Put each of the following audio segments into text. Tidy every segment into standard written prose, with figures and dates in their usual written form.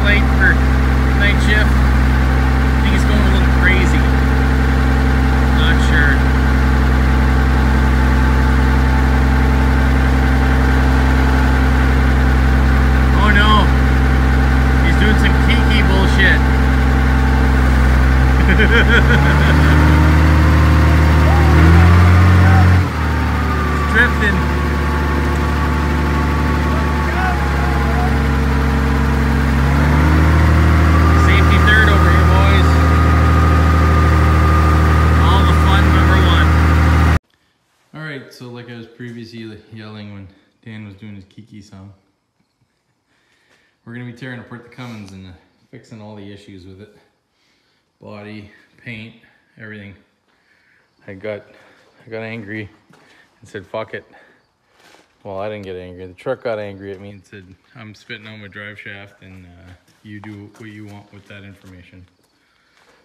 late for night shift. I think it's going a little crazy. Not sure. Oh no. He's doing some kiki bullshit. It's drifting. So like I was previously yelling when Dan was doing his Kiki song, we're going to be tearing apart the Cummins and fixing all the issues with it. Body, paint, everything. I got angry and said fuck it. Well, I didn't get angry. The truck got angry at me and said I'm spitting on my drive shaft and you do what you want with that information.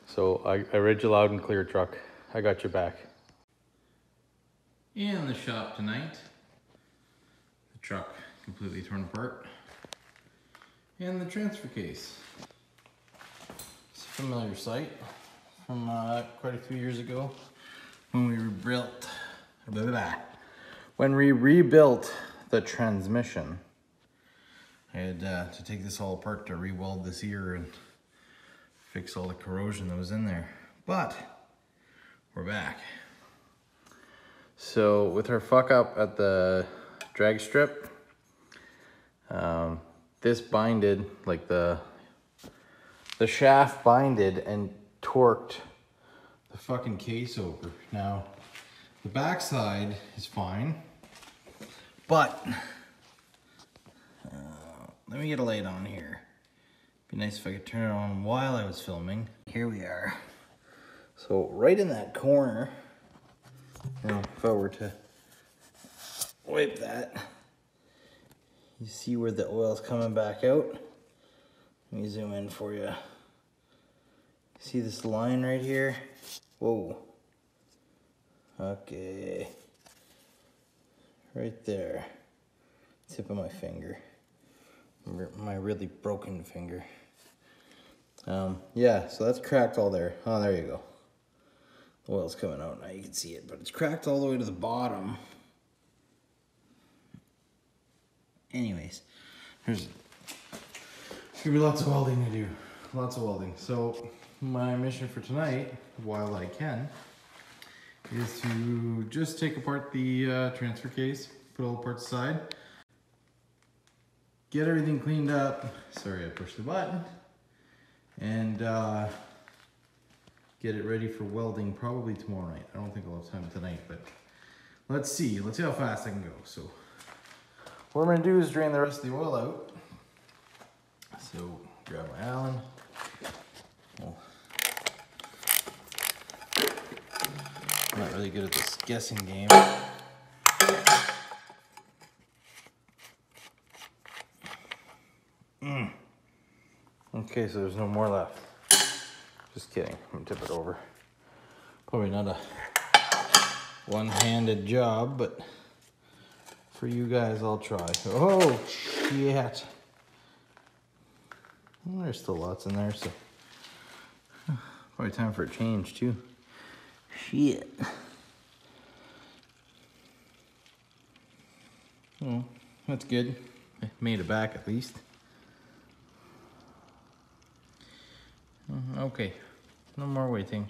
So I read you loud and clear, truck. I got your back. In the shop tonight, the truck completely torn apart, and the transfer case. It's a familiar sight from quite a few years ago when we rebuilt the transmission. I had to take this all apart to re-weld this ear and fix all the corrosion that was in there, but we're back. So with her fuck up at the drag strip, this binded, like the shaft binded and torqued the fucking case over. Now, the backside is fine, but let me get a light on here. Be nice if I could turn it on while I was filming. Here we are. So right in that corner, now, if I were to wipe that, you see where the oil's coming back out? Let me zoom in for you. See this line right here? Whoa. Okay. Right there. Tip of my finger. My really broken finger. Yeah, so that's cracked all there. Oh, there you go. The oil's coming out now, you can see it, but it's cracked all the way to the bottom. Anyways, there's gonna be lots of welding to do. Lots of welding. So my mission for tonight, while I can, is to just take apart the transfer case, put all the parts aside, get everything cleaned up. Sorry, I pushed the button. And get it ready for welding probably tomorrow night. I don't think I'll have time tonight, but let's see how fast I can go. So what I'm gonna do is drain the rest of the oil out. So grab my Allen. Well, I'm not really good at this guessing game. Okay, so there's no more left. Just kidding, I'm gonna tip it over. Probably not a one-handed job, but for you guys, I'll try. Oh, shit. Well, there's still lots in there, so probably time for a change too. Shit. Well, that's good. I made it back at least. Okay, no more waiting.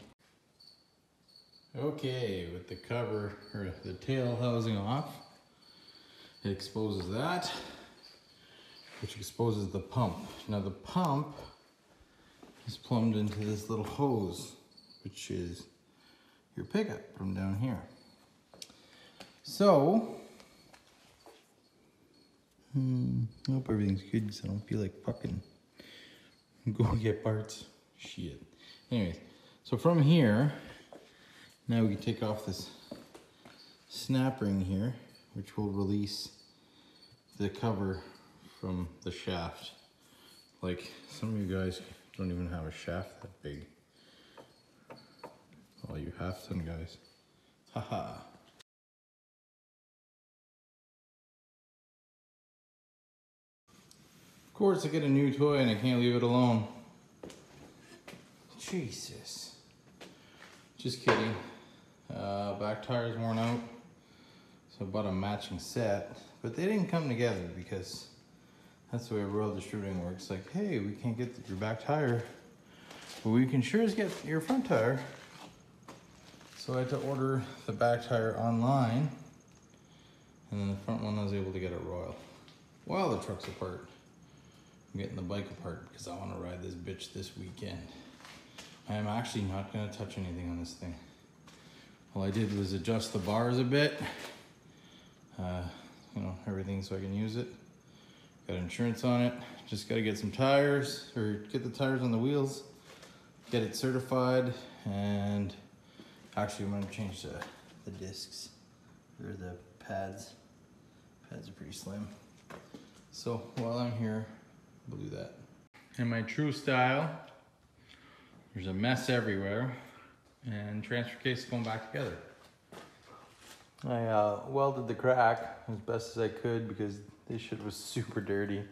Okay, with the cover, or the tail housing off, it exposes that, which exposes the pump. Now the pump is plumbed into this little hose, which is your pickup from down here. So, I hope everything's good so I don't feel like fucking go get parts. Shit. Anyways, so from here, now we can take off this snap ring here, which will release the cover from the shaft. Like, some of you guys don't even have a shaft that big. All you half-ton guys. Haha. Of Of course I get a new toy and I can't leave it alone. Jesus. Just kidding. Back tire's worn out. So I bought a matching set, but they didn't come together because that's the way Royal Distributing works. Like, hey, we can't get your back tire, but we can sure as get your front tire. So I had to order the back tire online, and then the front one I was able to get at Royal. While the truck's apart, I'm getting the bike apart because I want to ride this bitch this weekend. I am actually not going to touch anything on this thing. All I did was adjust the bars a bit, you know, everything so I can use it. Got insurance on it. Just got to get some tires, or get the tires on the wheels, get it certified, and actually I'm going to change the discs, or the pads. Pads are pretty slim. So while I'm here, we'll do that. In my true style, there's a mess everywhere, and transfer case going back together. I welded the crack as best as I could because this shit was super dirty.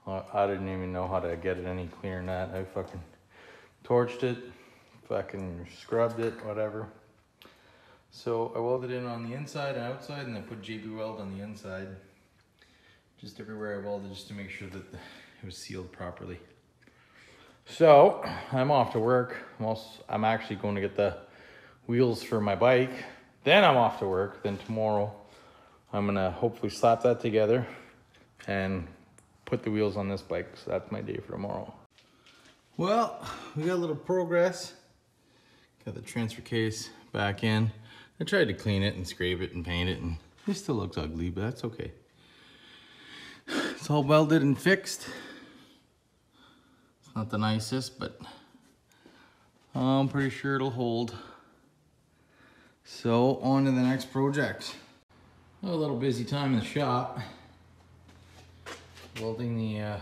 I didn't even know how to get it any cleaner than that. I fucking torched it, fucking scrubbed it, whatever. So I welded in on the inside and outside, and I put JB Weld on the inside. Just everywhere I welded, just to make sure that it was sealed properly. So I'm off to work. I'm actually going to get the wheels for my bike. Then I'm off to work. Then tomorrow I'm gonna hopefully slap that together and put the wheels on this bike. So that's my day for tomorrow. Well, we got a little progress. Got the transfer case back in. I tried to clean it and scrape it and paint it, and it still looks ugly, but that's okay. It's all welded and fixed. It's not the nicest, but I'm pretty sure it'll hold. So on to the next project. A little busy time in the shop. Welding the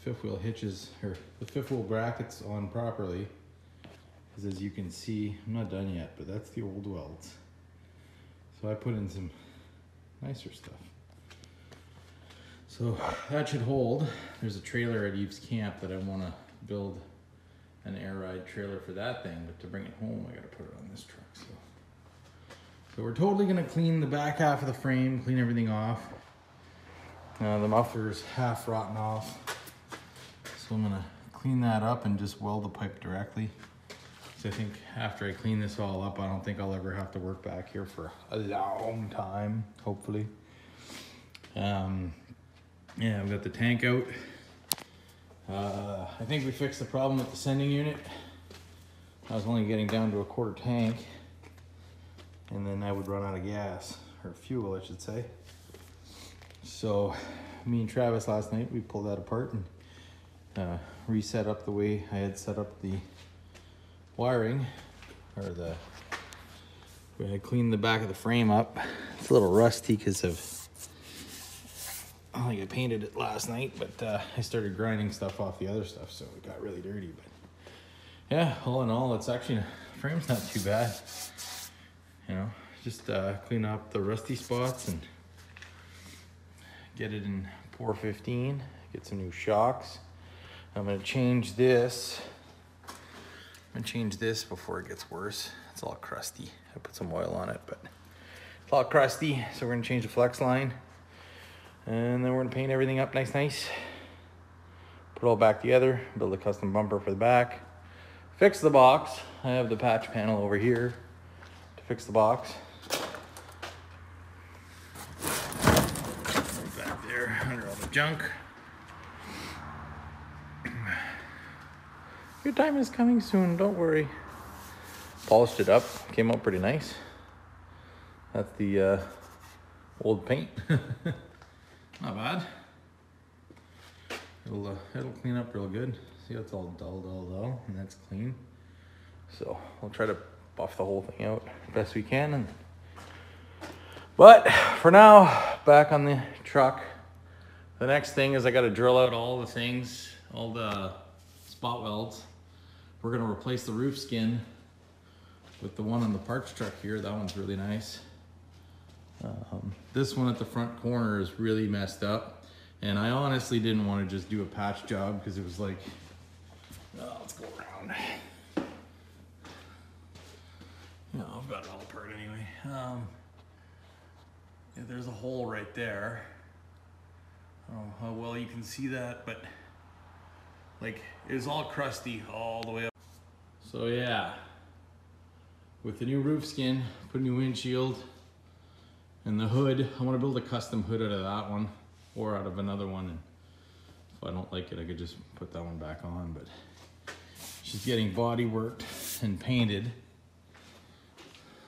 fifth wheel hitches, or the fifth wheel brackets on properly. Because as you can see, I'm not done yet, but that's the old welds. So I put in some nicer stuff. So that should hold. There's a trailer at Eve's camp that I want to build an air ride trailer for that thing, but to bring it home I gotta put it on this truck. So we're totally gonna clean the back half of the frame, clean everything off. The muffler's half rotten off, so I'm gonna clean that up and just weld the pipe directly. So I think after I clean this all up, I don't think I'll ever have to work back here for a long time, hopefully. Yeah, I've got the tank out. I think we fixed the problem with the sending unit. I was only getting down to a quarter tank, and then I would run out of gas, or fuel I should say. So me and Travis last night, we pulled that apart and reset up the way I had set up the wiring, or the way I cleaned the back of the frame up. It's a little rusty because I think I painted it last night, but I started grinding stuff off the other stuff, so it got really dirty. But yeah, all in all, it's actually, the frame's not too bad. You know, just clean up the rusty spots and get it in pour 15, get some new shocks. I'm gonna change this. I'm gonna change this before it gets worse. It's all crusty. I put some oil on it, but it's all crusty. So we're gonna change the flex line. And then we're gonna paint everything up nice. Put it all back together, build a custom bumper for the back. Fix the box. I have the patch panel over here to fix the box. Right back there under all the junk. Your time is coming soon, don't worry. Polished it up, came out pretty nice. That's the old paint. Not bad. It'll clean up real good. See how it's all dull, and that's clean. So we'll try to buff the whole thing out best we can. But for now, back on the truck. The next thing is I got to drill out all the things, all the spot welds. We're gonna replace the roof skin with the one on the parts truck here. That one's really nice. This one at the front corner is really messed up. And I honestly didn't want to just do a patch job because it was like, oh, let's go around. You know, I've got it all apart anyway. Yeah, there's a hole right there. I don't know how well you can see that, but like it was all crusty all the way up. So yeah, with the new roof skin, put a new windshield, and the hood, I want to build a custom hood out of that one or out of another one. And if I don't like it, I could just put that one back on, but she's getting body worked and painted.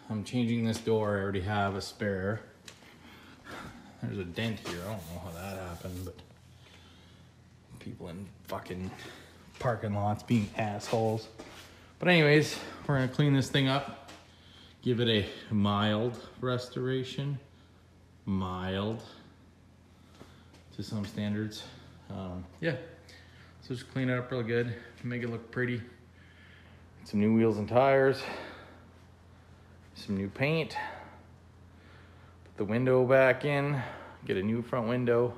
I'm changing this door. I already have a spare. There's a dent here. I don't know how that happened, but people in fucking parking lots being assholes. But anyways, we're gonna clean this thing up, give it a mild restoration. Mild to some standards. Yeah, so just clean it up real good, make it look pretty. Some new wheels and tires, some new paint, put the window back in, get a new front window,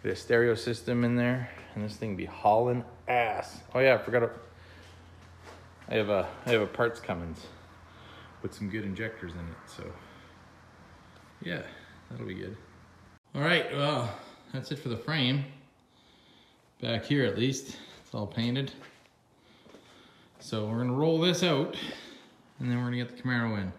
get a stereo system in there, and this thing be hauling ass. Oh yeah, I forgot I have a parts Cummins with some good injectors in it, so yeah, that'll be good. All right, well, that's it for the frame. Back here at least, it's all painted. So we're gonna roll this out and then we're gonna get the Camaro in.